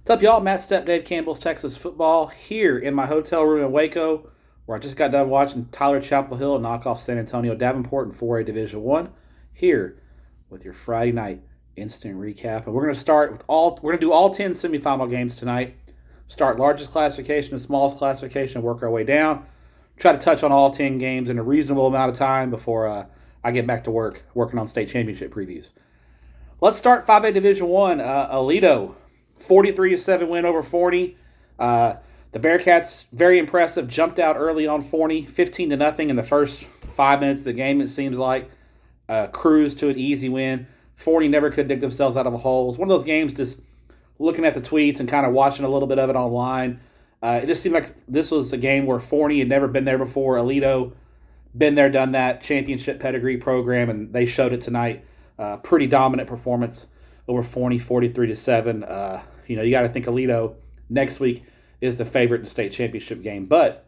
What's up, y'all? Matt Stepp, Dave Campbell's Texas Football here in my hotel room in Waco, where I just got done watching Tyler Chapel Hill knock off San Antonio Davenport in 4A Division One. Here with your Friday night instant recap, and we're going to start with we're going to do all 10 semifinal games tonight. Start largest classification and smallest classification, and work our way down. Try to touch on all 10 games in a reasonable amount of time before I get back to work working on state championship previews. Let's start 5A Division One. Aledo. 43-7 win over Forney. The Bearcats, very impressive, jumped out early on Forney, 15-0 in the first 5 minutes of the game, it seems like. Cruised to an easy win. Forney never could dig themselves out of a hole. It was one of those games, just looking at the tweets and kind of watching a little bit of it online. It just seemed like this was a game where Forney had never been there before. Aledo, been there, done that, championship pedigree program, and they showed it tonight. Pretty dominant performance over Forney, 43-7. You got to think Aledo next week is the favorite in the state championship game. But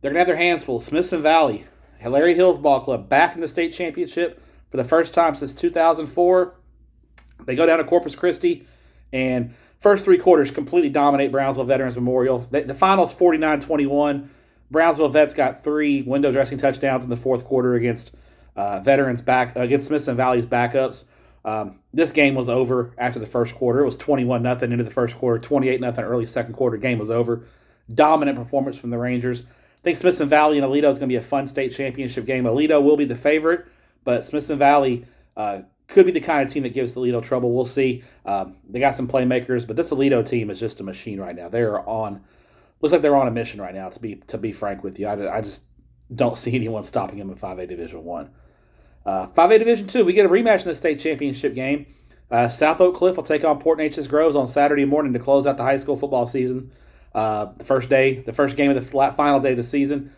they're going to have their hands full. Smithson Valley, Larry Hills Ball Club, back in the state championship for the first time since 2004. They go down to Corpus Christi, and first three quarters completely dominate Brownsville Veterans Memorial. The finals 49-21. Brownsville Vets got 3 window dressing touchdowns in the fourth quarter against against Smithson Valley's backups. This game was over after the first quarter. It was 21-0 into the first quarter, 28-0 early second quarter. Game was over. Dominant performance from the Rangers. I think Smithson Valley and Aledo is going to be a fun state championship game. Aledo will be the favorite, but Smithson Valley could be the kind of team that gives Aledo trouble. We'll see. They got some playmakers, but this Aledo team is just a machine right now. Looks like they're on a mission right now, to be frank with you. I just don't see anyone stopping them in 5A Division 1. 5A Division 2, we get a rematch in the state championship game. South Oak Cliff will take on Port Neches-Groves on Saturday morning to close out the high school football season. The first game of the final day of the season.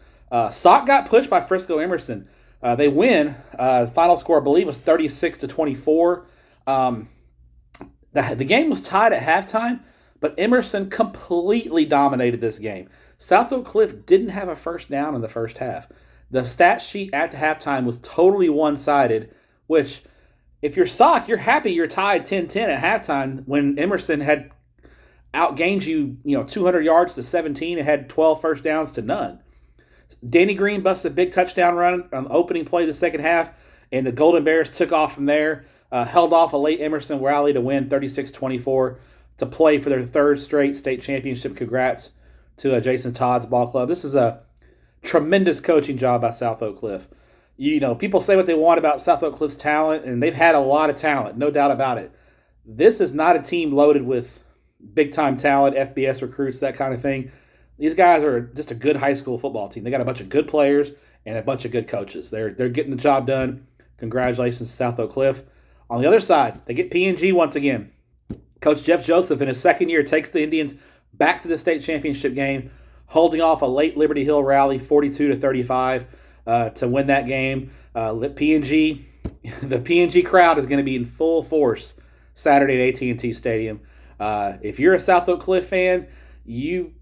Sauk got pushed by Frisco Emerson. They win. Final score, I believe, was 36-24. The game was tied at halftime, but Emerson completely dominated this game. South Oak Cliff didn't have a first down in the first half. The stat sheet at the halftime was totally one-sided, which, if you're Sauk, you're happy you're tied 10-10 at halftime when Emerson had outgained you, 200 yards to 17 and had 12 first downs to none. Danny Green busted a big touchdown run on the opening play of the second half, and the Golden Bears took off from there, held off a late Emerson rally to win 36-24 to play for their third straight state championship. Congrats to Jason Todd's ball club. This is a tremendous coaching job by South Oak Cliff. People say what they want about South Oak Cliff's talent, and they've had a lot of talent, no doubt about it. This is not a team loaded with big-time talent, FBS recruits, that kind of thing. These guys are just a good high school football team. They got a bunch of good players and a bunch of good coaches. They're getting the job done. Congratulations to South Oak Cliff. On the other side, they get P&G once again. Coach Jeff Joseph, in his second year, takes the Indians back to the state championship game, holding off a late Liberty Hill rally, 42-35, to win that game. The P&G crowd is going to be in full force Saturday at AT&T Stadium. If you're a South Oak Cliff fan, you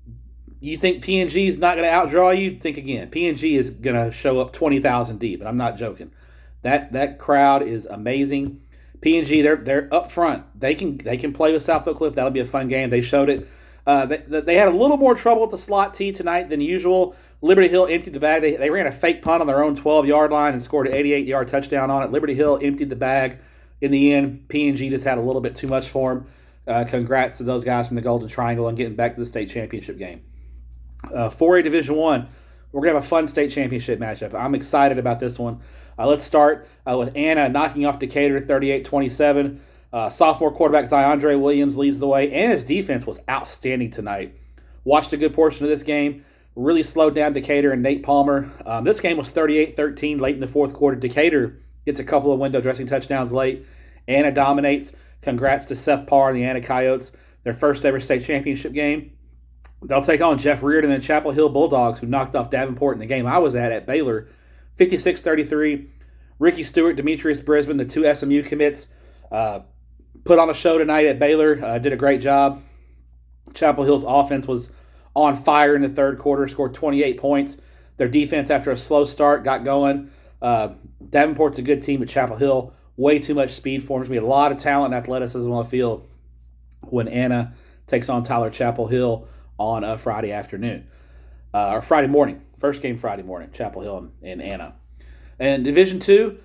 think P&G is not going to outdraw you, think again. P&G is going to show up 20,000 deep, and I'm not joking. That crowd is amazing. P&G, they're up front. They can play with South Oak Cliff. That'll be a fun game. They showed it. They had a little more trouble with the slot T tonight than usual. Liberty Hill emptied the bag. They ran a fake punt on their own 12-yard line and scored an 88-yard touchdown on it. Liberty Hill emptied the bag. In the end, P&G just had a little bit too much for them. Congrats to those guys from the Golden Triangle and getting back to the state championship game. 4A Division 1, we're going to have a fun state championship matchup. I'm excited about this one. Let's start with Anna knocking off Decatur 38-27. Sophomore quarterback Ziondre Williams leads the way, and his defense was outstanding tonight. Watched a good portion of this game. Really slowed down Decatur and Nate Palmer. This game was 38-13 late in the fourth quarter. Decatur gets a couple of window dressing touchdowns late. Anna dominates. Congrats to Seth Parr and the Anna Coyotes. Their first ever state championship game. They'll take on Jeff Reardon and the Chapel Hill Bulldogs, who knocked off Davenport in the game I was at Baylor, 56-33. Ricky Stewart, Demetrius Brisbane, the two SMU commits, put on a show tonight at Baylor. Did a great job. Chapel Hill's offense was on fire in the third quarter, scored 28 points. Their defense, after a slow start, got going. Davenport's a good team, but Chapel Hill, way too much speed for them. We had a lot of talent and athleticism on the field when Anna takes on Tyler Chapel Hill on a Friday afternoon. Or Friday morning. First game Friday morning, Chapel Hill and Anna. And Division II,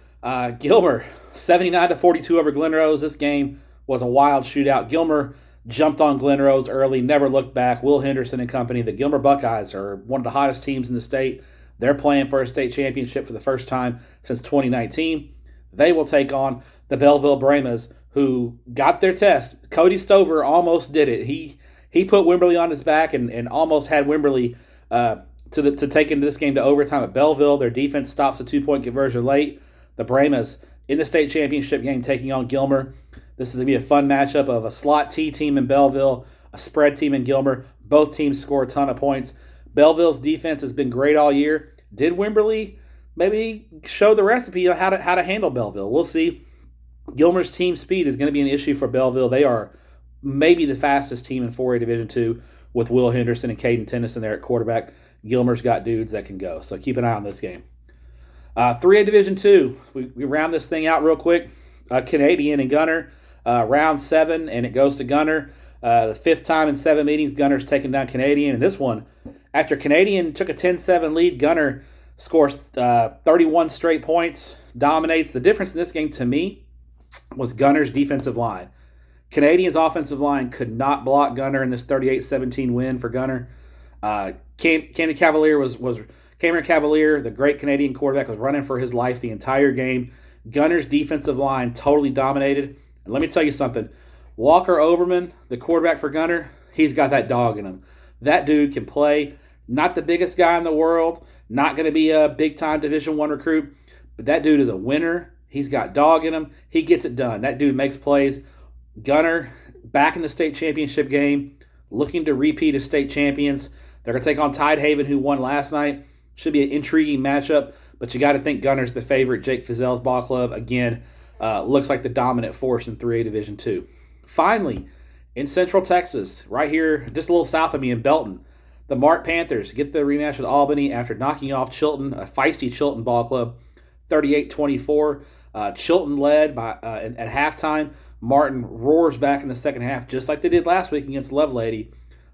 Gilmer, 79-42 over Glen Rose. This game was a wild shootout. Gilmer jumped on Glen Rose early, never looked back. Will Henderson and company. The Gilmer Buckeyes are one of the hottest teams in the state. They're playing for a state championship for the first time since 2019. They will take on the Belleville Brahmas, who got their test. Cody Stover almost did it. He put Wimberley on his back and almost had Wimberley to take into this game to overtime at Belleville. Their defense stops a 2-point conversion late. The Brahmas in the state championship game taking on Gilmer. This is going to be a fun matchup of a slot T team in Belleville, a spread team in Gilmer. Both teams score a ton of points. Belleville's defense has been great all year. Did Wimberley maybe show the recipe of how to handle Belleville? We'll see. Gilmer's team speed is going to be an issue for Belleville. They are maybe the fastest team in 4A Division II with Will Henderson and Caden Tennyson there at quarterback. Gilmer's got dudes that can go, so keep an eye on this game. 3A Division II, we round this thing out real quick. Canadian and Gunner, round 7, and it goes to Gunner. The 5th time in 7 meetings, Gunner's taking down Canadian. And this one, after Canadian took a 10-7 lead, Gunner scores 31 straight points, dominates. The difference in this game, to me, was Gunner's defensive line. Canadian's offensive line could not block Gunner in this 38-17 win for Gunner. Cameron Cavalier, the great Canadian quarterback, was running for his life the entire game. Gunner's defensive line totally dominated. And let me tell you something. Walker Overman, the quarterback for Gunner, he's got that dog in him. That dude can play. Not the biggest guy in the world. Not going to be a big-time Division I recruit. But that dude is a winner. He's got dog in him. He gets it done. That dude makes plays. Gunner, back in the state championship game, looking to repeat as state champions. They're going to take on Tidehaven, who won last night. Should be an intriguing matchup, but you got to think Gunner's the favorite. Jake Fizel's ball club, again, looks like the dominant force in 3A Division II. Finally, in Central Texas, right here, just a little south of me in Belton, the Mart Panthers get the rematch with Albany after knocking off Chilton, a feisty Chilton ball club, 38-24. Chilton led by at halftime. Martin roars back in the second half, just like they did last week against Lovelady.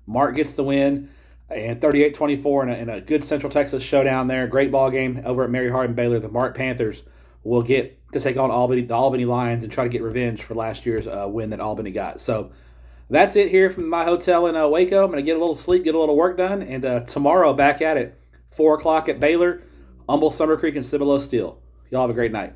Mart gets the win, and 38-24 in a good Central Texas showdown there. Great ball game over at Mary Hardin Baylor. The Mart Panthers will get to take on the Albany Lions and try to get revenge for last year's win that Albany got. So that's it here from my hotel in Waco. I'm going to get a little sleep, get a little work done, and tomorrow back at it, 4 o'clock at Baylor, Humble, Summer Creek, and Cibolo Steel. Y'all have a great night.